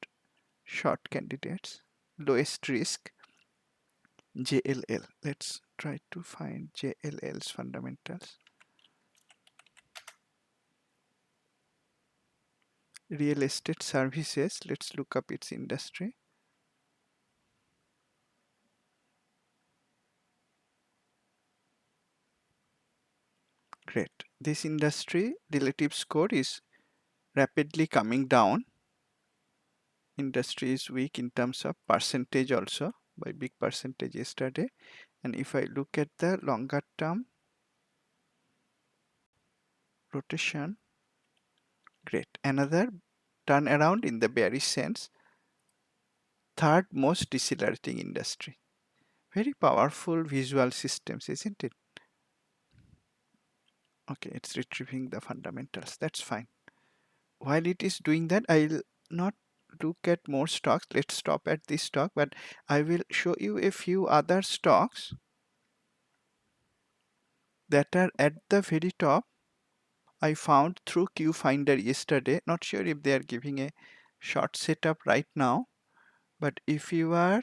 short candidates. Lowest risk, JLL. Let's try to find JLL's fundamentals. Real estate services. Let's look up its industry. Great. This industry relative score is rapidly coming down. Industry is weak in terms of percentage also, by big percentage yesterday. And if I look at the longer term rotation, great. Another turnaround in the bearish sense. Third most decelerating industry. Very powerful visual systems, isn't it? Okay, it's retrieving the fundamentals. That's fine. While it is doing that, I'll not look at more stocks. Let's stop at this stock, but I will show you a few other stocks that are at the very top. I found through Q Finder yesterday. Not sure if they are giving a short setup right now, but if you are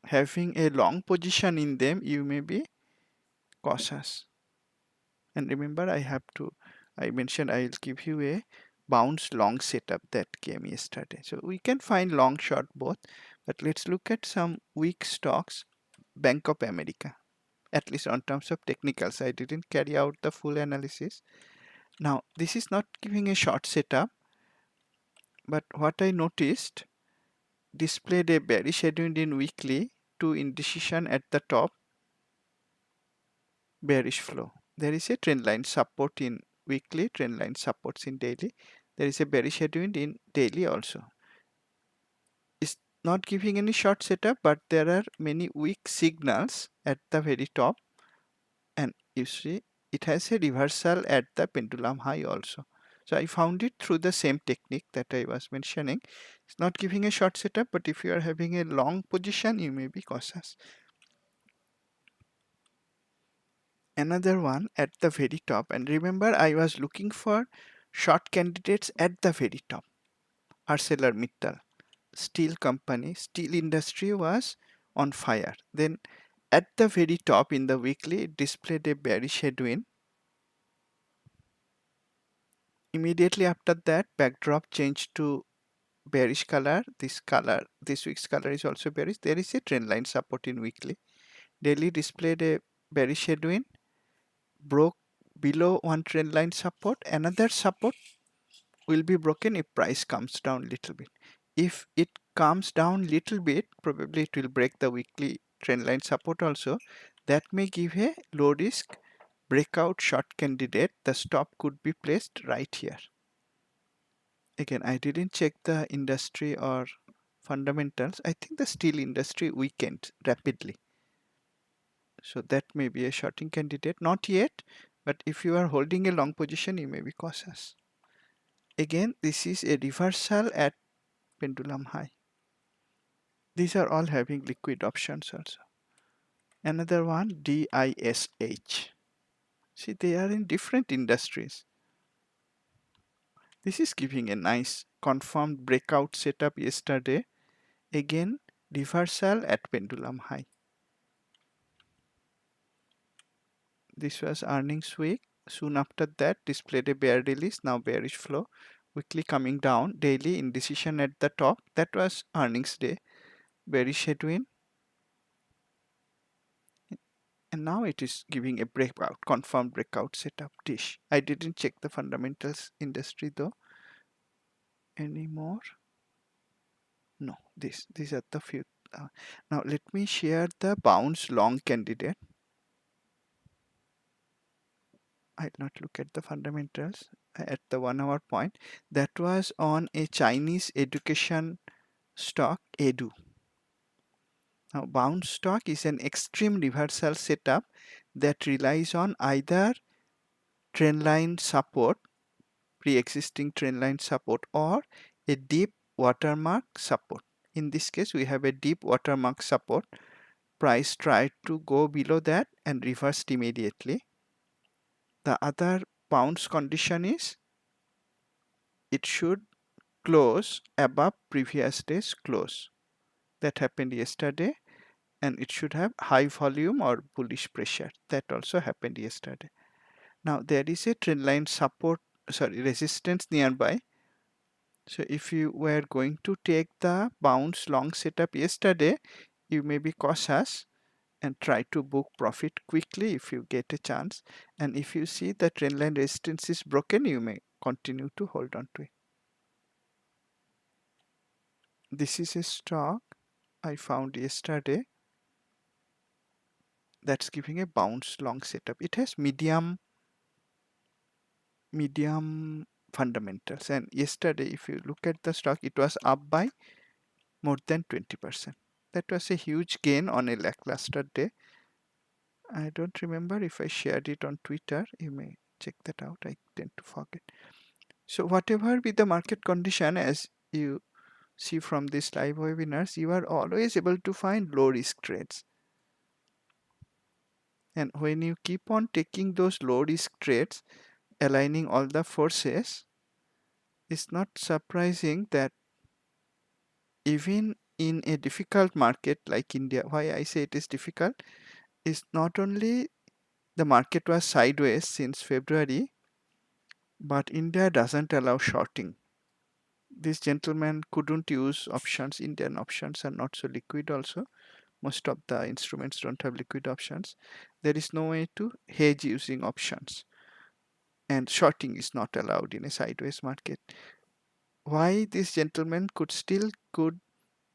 having a long position in them, you may be cautious. And remember, I mentioned I'll give you a bounce long setup that came yesterday. So we can find long short both, but let's look at some weak stocks. Bank of America, at least on terms of technicals. I didn't carry out the full analysis. Now, this is not giving a short setup, but what I noticed displayed a bearish headwind in weekly to indecision at the top, bearish flow. There is a trend line support in weekly, trend line supports in daily. There is a bearish headwind in daily also. It's not giving any short setup, but there are many weak signals at the very top, and you see it has a reversal at the pendulum high also. So I found it through the same technique that I was mentioning. It's not giving a short setup, but if you are having a long position, you may be cautious. Another one at the very top, and remember I was looking for short candidates at the very top. ArcelorMittal, steel company, steel industry was on fire. Then at the very top in the weekly, it displayed a bearish headwind. Immediately after that, backdrop changed to bearish color. This week's color is also bearish. There is a trend line support in weekly. Daily displayed a bearish headwind, broke below one trend line support. Another support will be broken if price comes down little bit. If it comes down little bit, probably it will break the weekly trend line support also. That may give a low risk breakout short candidate. The stop could be placed right here. Again, I didn't check the industry or fundamentals. I think the steel industry weakened rapidly. So that may be a shorting candidate. Not yet, but if you are holding a long position, you may be cautious. Again, this is a reversal at pendulum high. These are all having liquid options also. Another one, DISH. See, they are in different industries. This is giving a nice confirmed breakout setup yesterday. Again, reversal at pendulum high. This was earnings week. Soon after that, displayed a bear release, now bearish flow. Weekly coming down, daily indecision at the top. That was earnings day. Bearish headwind. And now it is giving a breakout, confirmed breakout setup dish. I didn't check the fundamentals industry though anymore. No, these are the few. Now let me share the bounce long candidate. I'll not look at the fundamentals at the 1 hour point. That was on a Chinese education stock, Edu. Now bounce stock is an extreme reversal setup that relies on either trendline support, pre-existing trendline support, or a deep watermark support. In this case, we have a deep watermark support. Price tried to go below that and reversed immediately. The other bounce condition is it should close above previous day's close. That happened yesterday, and it should have high volume or bullish pressure. That also happened yesterday. Now there is a trendline support, sorry, resistance nearby. So if you were going to take the bounce long setup yesterday, you may be cautious and try to book profit quickly if you get a chance. And if you see the trendline resistance is broken, you may continue to hold on to it. This is a stock I found yesterday that's giving a bounce long setup. It has medium fundamentals, and yesterday if you look at the stock, it was up by more than 20%. That was a huge gain on a lackluster day. I don't remember if I shared it on Twitter. You may check that out. I tend to forget. So whatever be the market condition, as you see from these live webinars, you are always able to find low risk trades. And when you keep on taking those low risk trades, aligning all the forces, it's not surprising that even in a difficult market like India, why I say it is difficult is not only the market was sideways since February, but India doesn't allow shorting. This gentleman couldn't use options. Indian options are not so liquid also. Most of the instruments don't have liquid options. There is no way to hedge using options. And shorting is not allowed in a sideways market. Why this gentleman could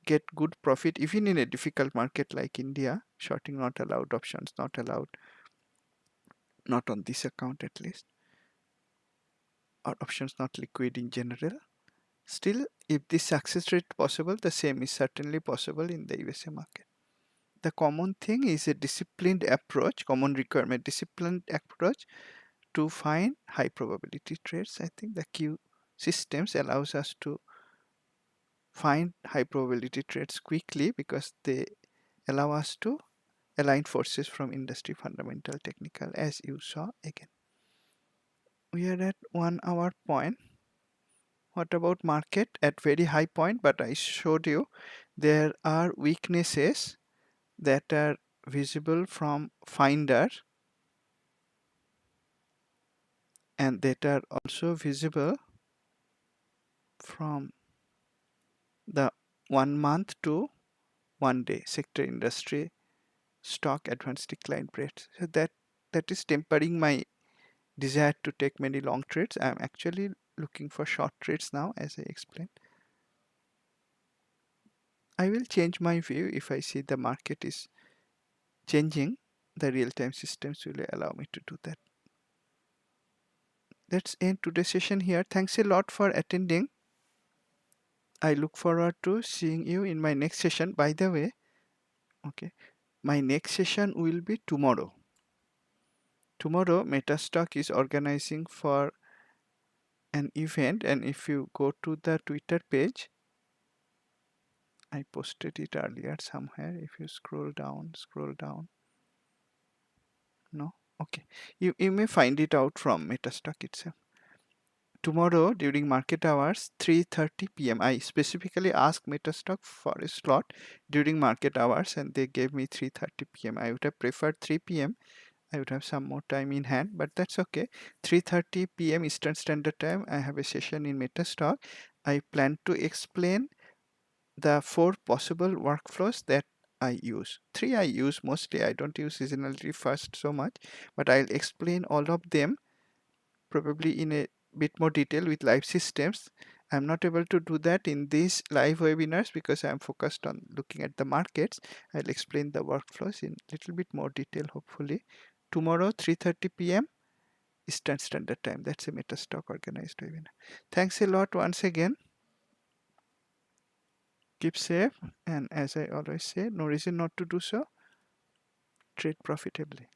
get good profit even in a difficult market like India? Shorting not allowed, options not allowed, not on this account at least, or options not liquid in general. Still, if this success rate possible, the same is certainly possible in the USA market. The common thing is a disciplined approach, common requirement, disciplined approach to find high probability trades. I think the Q systems allows us to find high probability trades quickly because they allow us to align forces from industry fundamental technical, as you saw again. We are at 1 hour point. What about market at very high point? But I showed you there are weaknesses that are visible from finder and that are also visible from the 1 month to 1 day sector, industry, stock, advanced decline rates. So that is tempering my desire to take many long trades. I'm actually looking for short trades now, as I explained. I will change my view if I see the market is changing. The real-time systems will allow me to do that. Let's end today's session here. Thanks a lot for attending. I look forward to seeing you in my next session. By the way, okay, my next session will be tomorrow. Tomorrow, Metastock is organizing for an event, and if you go to the Twitter page, I posted it earlier somewhere. If you scroll down, no, okay, you may find it out from Metastock itself. Tomorrow during market hours 3:30 p.m. I specifically asked Metastock for a slot during market hours and they gave me 3:30 p.m. I would have preferred 3 p.m. I would have some more time in hand, but that's okay. 3:30 p.m. Eastern Standard Time, I have a session in Metastock. I plan to explain the 4 possible workflows that I use. 3 I use mostly. I don't use seasonality first so much, but I'll explain all of them probably in a bit more detail with live systems. I'm not able to do that in these live webinars because I'm focused on looking at the markets. I'll explain the workflows in a little bit more detail hopefully. Tomorrow 3:30 p.m. Eastern Standard Time. That's a Metastock organized webinar. Thanks a lot once again. Keep safe, and as I always say, no reason not to do so. Trade profitably.